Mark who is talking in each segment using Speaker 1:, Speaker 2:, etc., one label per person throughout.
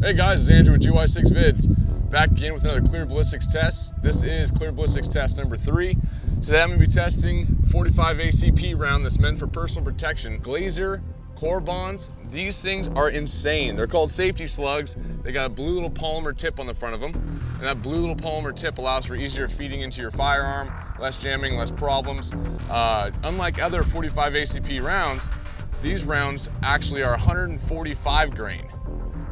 Speaker 1: Hey guys, it's Andrew with GY6 Vids. Back again with another clear ballistics test. This is clear ballistics test number 3. Today I'm going to be testing 45acp round that's meant for personal protection. Glaser core bonds. These things are insane. They're called safety slugs. They got a blue little polymer tip on the front of them. And that blue little polymer tip allows for easier feeding into your firearm, less jamming, less problems. Unlike other 45acp rounds, these rounds actually are 145 grain.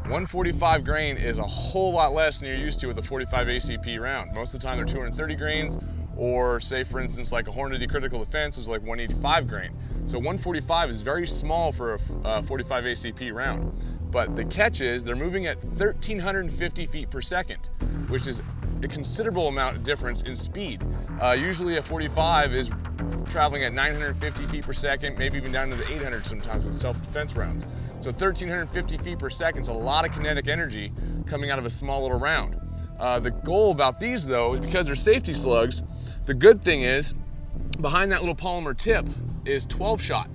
Speaker 1: 145 grain is a whole lot less than you're used to with a 45acp round. Most of the time they're 230 grains, or say for instance like a Hornady critical defense is like 185 grain. So 145 is very small for a 45acp round. But the catch is they're moving at 1,350 feet per second, which is a considerable amount of difference in speed. Usually a 45 is traveling at 950 feet per second, maybe even down to the 800 sometimes with self-defense rounds. So 1,350 feet per second is a lot of kinetic energy coming out of a small little round. The goal about these though is because they're safety slugs, the good thing is behind that little polymer tip is 12 shot,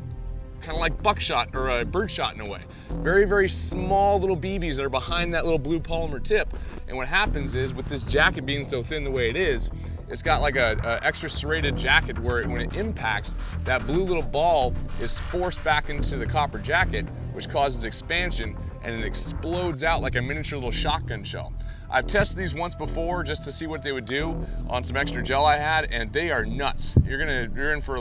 Speaker 1: kind of like buckshot or a birdshot in a way. Very, very small little BBs that are behind that little blue polymer tip. And what happens is with this jacket being so thin the way it is, it's got like a extra serrated jacket where when it impacts, that blue little ball is forced back into the copper jacket, which causes expansion and it explodes out like a miniature little shotgun shell. I've tested these once before just to see what they would do on some extra gel I had, and they are nuts. You're in for a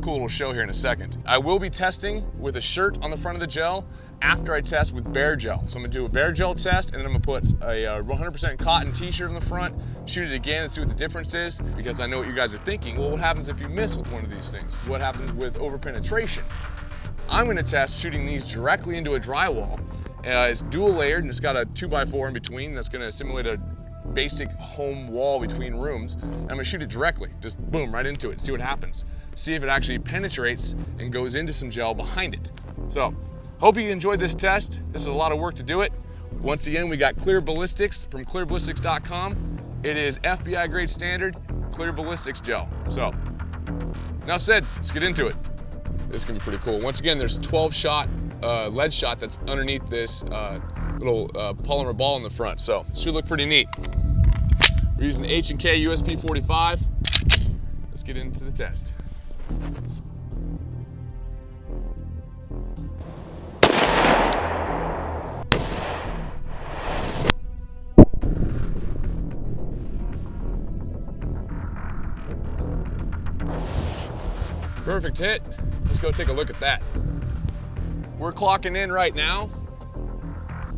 Speaker 1: cool little show here in a second. I will be testing with a shirt on the front of the gel after I test with bare gel. So I'm gonna do a bare gel test, and then I'm gonna put a 100% cotton t-shirt on the front, shoot it again and see what the difference is, because I know what you guys are thinking. Well, what happens if you miss with one of these things? What happens with over-penetration? I'm gonna test shooting these directly into a drywall. It's dual layered and it's got a 2x4 in between that's gonna simulate a basic home wall between rooms. And I'm gonna shoot it directly, just boom, right into it, see what happens. See if it actually penetrates and goes into some gel behind it. So, hope you enjoyed this test. This is a lot of work to do it. Once again, we got Clear Ballistics from clearballistics.com. It is FBI grade standard clear ballistics gel. So, now said, let's get into it. This is gonna be pretty cool. Once again, there's 12 shot lead shot that's underneath this little polymer ball in the front. So, it should look pretty neat. We're using the H&K USP 45. Let's get into the test. Perfect hit. Let's go take a look at that. We're clocking in right now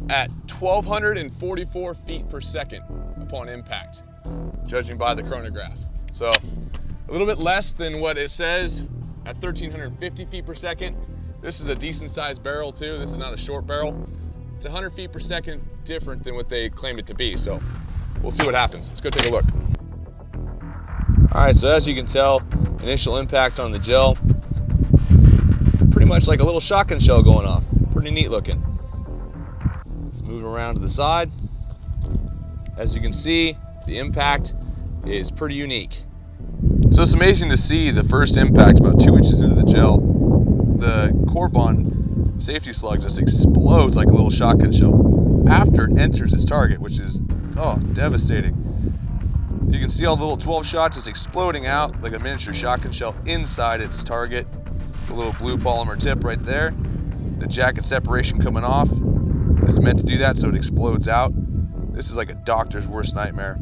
Speaker 1: at 1,244 feet per second upon impact, judging by the chronograph. So a little bit less than what it says at 1,350 feet per second. This is a decent sized barrel too. This is not a short barrel. It's 100 feet per second different than what they claimed it to be. So we'll see what happens. Let's go take a look. All right, so as you can tell, initial impact on the gel, pretty much like a little shotgun shell going off. Pretty neat looking. Let's move around to the side. As you can see, the impact is pretty unique. So it's amazing to see the first impact about 2 inches into the gel. The core bond safety slug just explodes like a little shotgun shell after it enters its target, which is, devastating. You can see all the little 12 shots just exploding out like a miniature shotgun shell inside its target. The little blue polymer tip right there. The jacket separation coming off. It's meant to do that so it explodes out. This is like a doctor's worst nightmare.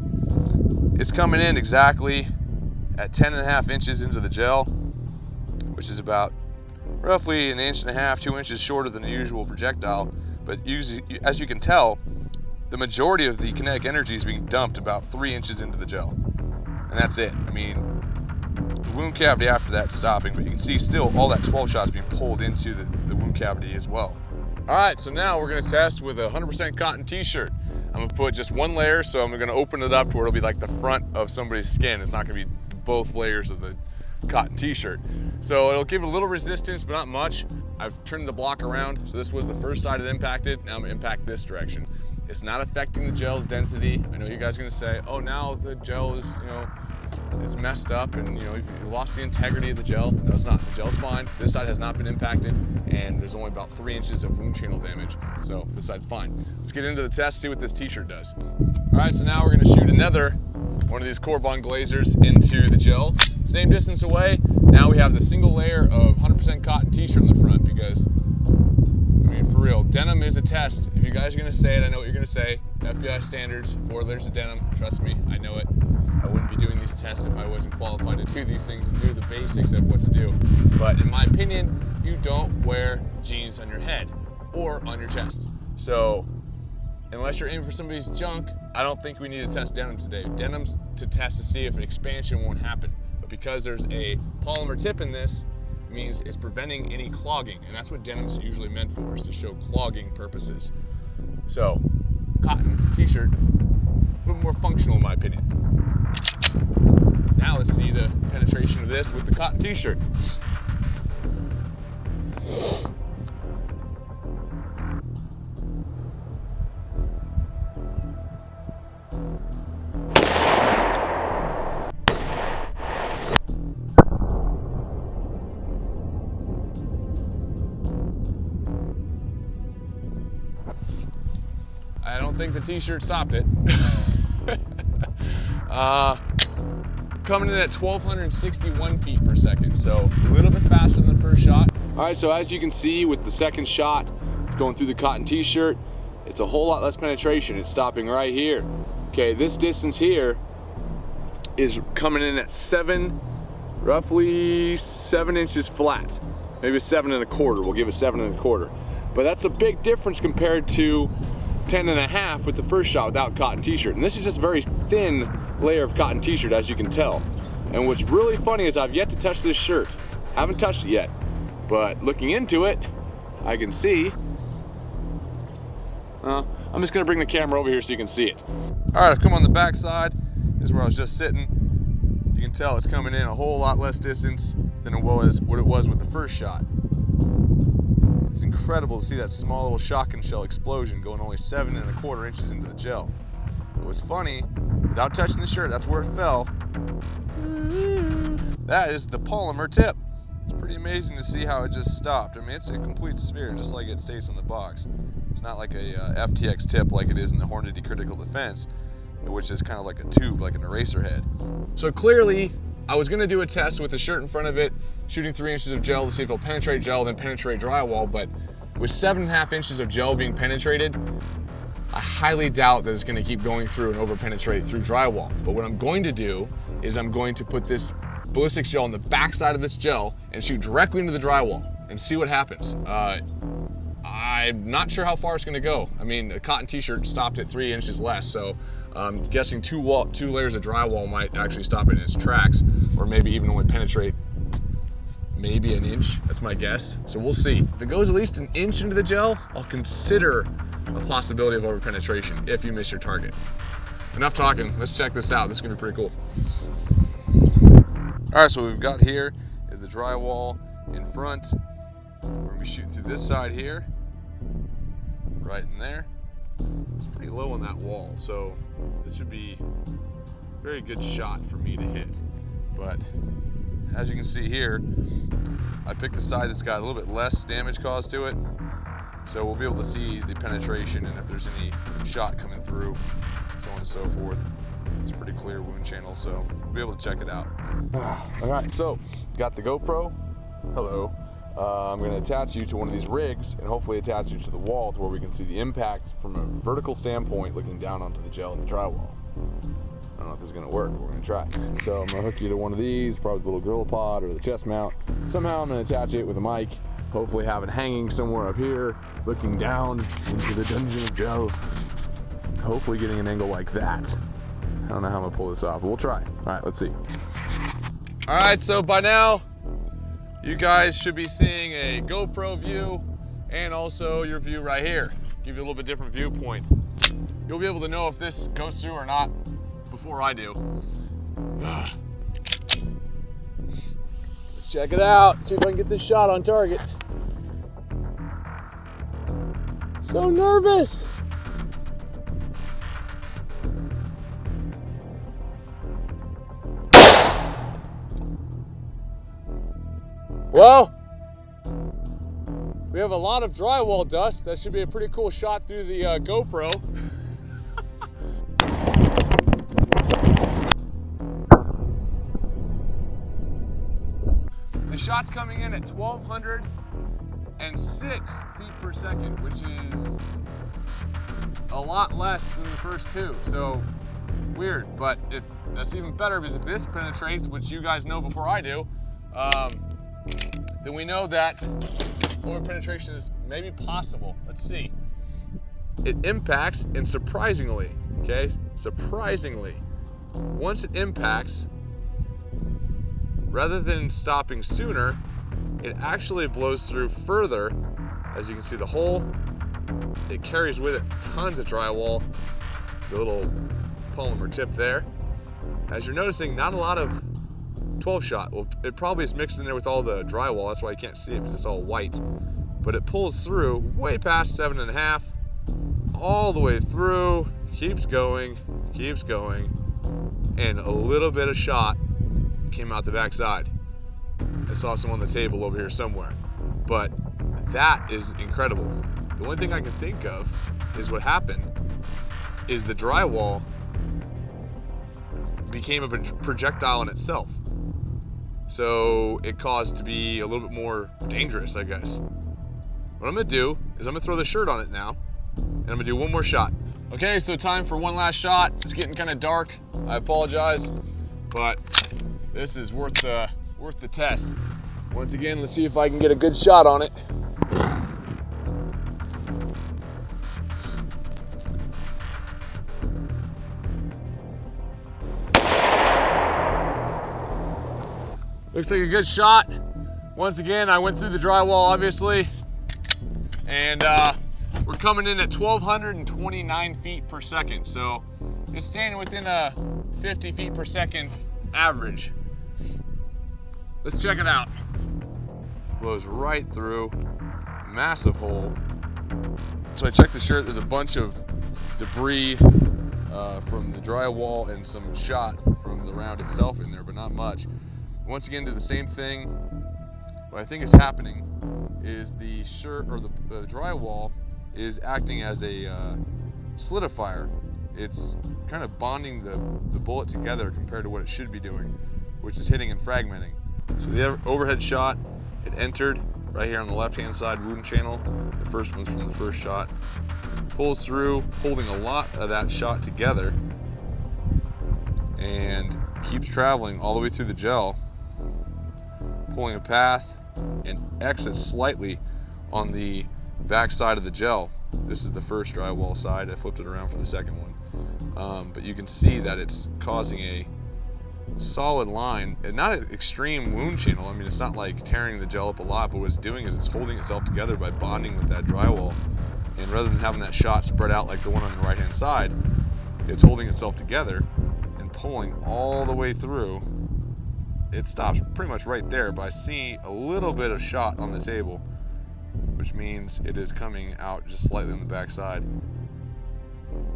Speaker 1: It's coming in exactly at 10.5 inches into the gel, which is about roughly 1.5 inches, 2 inches shorter than the usual projectile. But usually, as you can tell, the majority of the kinetic energy is being dumped about 3 inches into the gel. And that's it. I mean, the wound cavity after that's stopping, but you can see still all that 12 shots being pulled into the wound cavity as well. All right, so now we're gonna test with a 100% cotton t-shirt. I'm gonna put just one layer, so I'm gonna open it up to where it'll be like the front of somebody's skin. It's not gonna be both layers of the cotton t-shirt. So it'll give it a little resistance, but not much. I've turned the block around, so this was the first side it impacted. Now I'm gonna impact this direction. It's not affecting the gel's density. I know you guys are gonna say, oh, now the gel is, it's messed up and you lost the integrity of the gel. No, it's not. The gel's fine. This side has not been impacted, and there's only about 3 inches of wound channel damage, so this side's fine. Let's get into the test, see what this t-shirt does. All right, so now we're gonna shoot another one of these Corbon Glazers into the gel. Same distance away. Now we have the single layer of 100% cotton t-shirt on the front because, I mean, for real, denim is a test. If you guys are gonna say it, I know what you're gonna say. FBI standards, 4 layers of denim, trust me, I know it. I wouldn't be doing these tests if I wasn't qualified to do these things and do the basics of what to do. But in my opinion, you don't wear jeans on your head or on your chest. So, unless you're aiming for somebody's junk, I don't think we need to test denim today. Denim's to test to see if an expansion won't happen. But because there's a polymer tip in this, it means it's preventing any clogging. And that's what denim's usually meant for, is to show clogging purposes. So, cotton t-shirt, a little more functional in my opinion. Now let's see the penetration of this with the cotton t-shirt. I don't think the t-shirt stopped it. Coming in at 1,261 feet per second, so a little bit faster than the first shot. All right, so as you can see with the second shot going through the cotton t-shirt, it's a whole lot less penetration. It's stopping right here. Okay, this distance here is coming in at roughly 7 inches flat. Maybe 7 1/4, we'll give it 7 1/4. But that's a big difference compared to 10 1/2 with the first shot without cotton t-shirt. And this is just a very thin layer of cotton t-shirt, as you can tell. And what's really funny is I've yet to touch this shirt. Haven't touched it yet, but looking into it, I can see. I'm just gonna bring the camera over here so you can see it. All right, I've come on the back side. This is where I was just sitting. You can tell it's coming in a whole lot less distance than it was what it was with the first shot. It's incredible to see that small little shotgun shell explosion going only 7 1/4 inches into the gel. But what's funny, without touching the shirt, that's where it fell. That is the polymer tip. It's pretty amazing to see how it just stopped. I mean, it's a complete sphere, just like it states on the box. It's not like a FTX tip like it is in the Hornady Critical Defense, which is kind of like a tube, like an eraser head. So clearly, I was gonna do a test with the shirt in front of it, shooting 3 inches of gel to see if it'll penetrate gel, then penetrate drywall, but with 7 1/2 inches of gel being penetrated, I highly doubt that it's gonna keep going through and over penetrate through drywall. But what I'm going to do is I'm going to put this ballistics gel on the back side of this gel and shoot directly into the drywall and see what happens. I'm not sure how far it's gonna go. I mean, a cotton t-shirt stopped at 3 inches less, so I'm guessing two layers of drywall might actually stop it in its tracks, or maybe even only penetrate maybe an inch. That's my guess. So we'll see. If it goes at least an inch into the gel, I'll consider a possibility of over penetration if you miss your target. Enough talking, let's check this out. This is gonna be pretty cool. All right, so what we've got here is the drywall in front. We're gonna be shooting through this side here, right in there. It's pretty low on that wall, so this should be a very good shot for me to hit. But as you can see here, I picked the side that's got a little bit less damage caused to it, so we'll be able to see the penetration and if there's any shot coming through, so on and so forth. It's a pretty clear wound channel, so we'll be able to check it out. All right, so got the GoPro. Hello. I'm going to attach you to one of these rigs and hopefully attach you to the wall to where we can see the impact from a vertical standpoint looking down onto the gel and the drywall. I don't know if this is going to work, but we're going to try. So I'm going to hook you to one of these, probably the little gorilla pod or the chest mount. Somehow I'm going to attach it with a mic, hopefully have it hanging somewhere up here, looking down into the dungeon of gel. Hopefully getting an angle like that. I don't know how I'm going to pull this off, but we'll try. All right, let's see. All right, so by now, you guys should be seeing a GoPro view and also your view right here. Give you a little bit different viewpoint. You'll be able to know if this goes through or not before I do. Let's check it out, see if I can get this shot on target. So nervous. Well, we have a lot of drywall dust. That should be a pretty cool shot through the GoPro. The shot's coming in at 1,206 feet per second, which is a lot less than the first two. So weird, but if that's even better, because if this penetrates, which you guys know before I do, then we know that over penetration is maybe possible. Let's see. It impacts, and surprisingly, once it impacts, rather than stopping sooner, it actually blows through further. As you can see, the hole, it carries with it tons of drywall, the little polymer tip there. As you're noticing, not a lot of 12 shot. Well, it probably is mixed in there with all the drywall. That's why you can't see it, because it's all white. But it pulls through way past 7.5, all the way through, keeps going, and a little bit of shot came out the backside. I saw some on the table over here somewhere, but that is incredible. The only thing I can think of is what happened is the drywall became a projectile in itself. So it caused to be a little bit more dangerous, I guess. What I'm gonna do is I'm gonna throw the shirt on it now, and I'm gonna do one more shot. Okay, so time for one last shot. It's getting kind of dark. I apologize, but this is worth the test. Once again, let's see if I can get a good shot on it. Looks like a good shot. Once again, I went through the drywall, obviously, and we're coming in at 1,229 feet per second. So it's standing within a 50 feet per second average. Let's check it out. Blows right through, massive hole. So I checked the shirt, there's a bunch of debris from the drywall and some shot from the round itself in there, but not much. Once again, do the same thing. What I think is happening is the shirt or the drywall is acting as a solidifier. It's kind of bonding the bullet together compared to what it should be doing, which is hitting and fragmenting. So the overhead shot, it entered right here on the left-hand side wound channel. The first one's from the first shot. Pulls through, holding a lot of that shot together, and keeps traveling all the way through the gel, pulling a path, and exits slightly on the back side of the gel. This is the first drywall side. I flipped it around for the second one. But you can see that it's causing a solid line, and not an extreme wound channel. I mean, it's not like tearing the gel up a lot, but what it's doing is it's holding itself together by bonding with that drywall. And rather than having that shot spread out like the one on the right-hand side, it's holding itself together and pulling all the way through. It stops pretty much right there, but I see a little bit of shot on the table, which means it is coming out just slightly on the back side.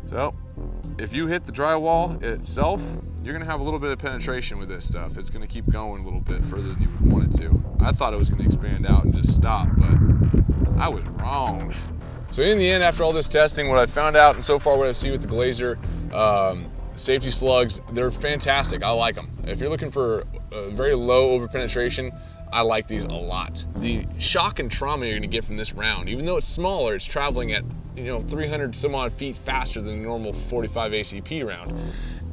Speaker 1: So if you hit the drywall itself, you're gonna have a little bit of penetration with this stuff. It's gonna keep going a little bit further than you would want it to. I thought it was gonna expand out and just stop, but I was wrong. So in the end, after all this testing, what I found out, and so far what I've seen with the Glaser safety slugs, they're fantastic. I like them. If you're looking for a very low over penetration, I like these a lot. The shock and trauma you're gonna get from this round, even though it's smaller, it's traveling at 300 some odd feet faster than a normal 45 ACP round.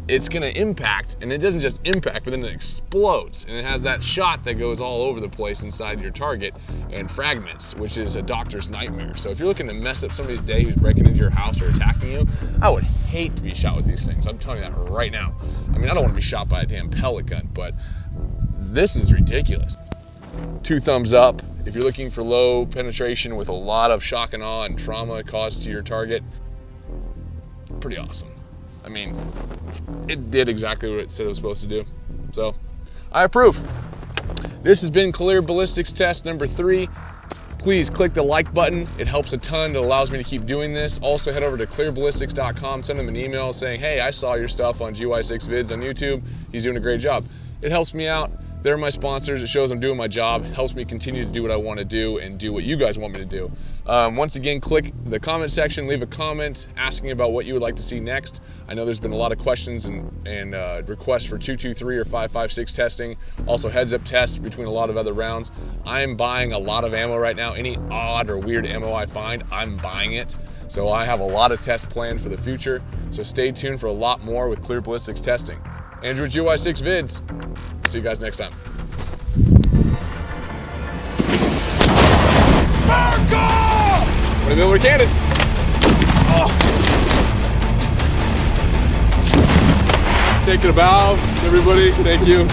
Speaker 1: It's gonna impact, and it doesn't just impact, but then it explodes, and it has that shot that goes all over the place inside your target and fragments, which is a doctor's nightmare. So if you're looking to mess up somebody's day who's breaking into your house or attacking you, I would hate to be shot with these things. I'm telling you that right now. I mean, I don't want to be shot by a damn pellet gun, but this is ridiculous. 2 thumbs up. If you're looking for low penetration with a lot of shock and awe and trauma caused to your target, pretty awesome. I mean, it did exactly what it said it was supposed to do. So, I approve. This has been Clear Ballistics test number 3. Please click the like button. It helps a ton. It allows me to keep doing this. Also, head over to clearballistics.com. Send them an email saying, hey, I saw your stuff on GY6 Vids on YouTube. He's doing a great job. It helps me out. They're my sponsors. It shows I'm doing my job, helps me continue to do what I want to do and do what you guys want me to do. Once again, click the comment section, leave a comment asking about what you would like to see next. I know there's been a lot of questions and requests for 223 or 5.56 testing, also heads up tests between a lot of other rounds. I'm buying a lot of ammo right now. Any odd or weird ammo I find, I'm buying it. So I have a lot of tests planned for the future. So stay tuned for a lot more with Clear Ballistics testing. Andrew with GY6 Vids. See you guys next time. America! 20 millimeter cannon. Oh. Take it a bow, everybody. Thank you.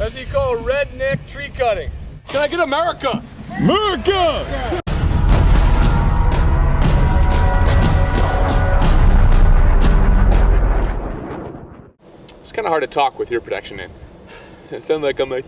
Speaker 1: As he called redneck tree cutting. Can I get America? America! Yeah. It's kind of hard to talk with your protection in. It sounds like I'm like,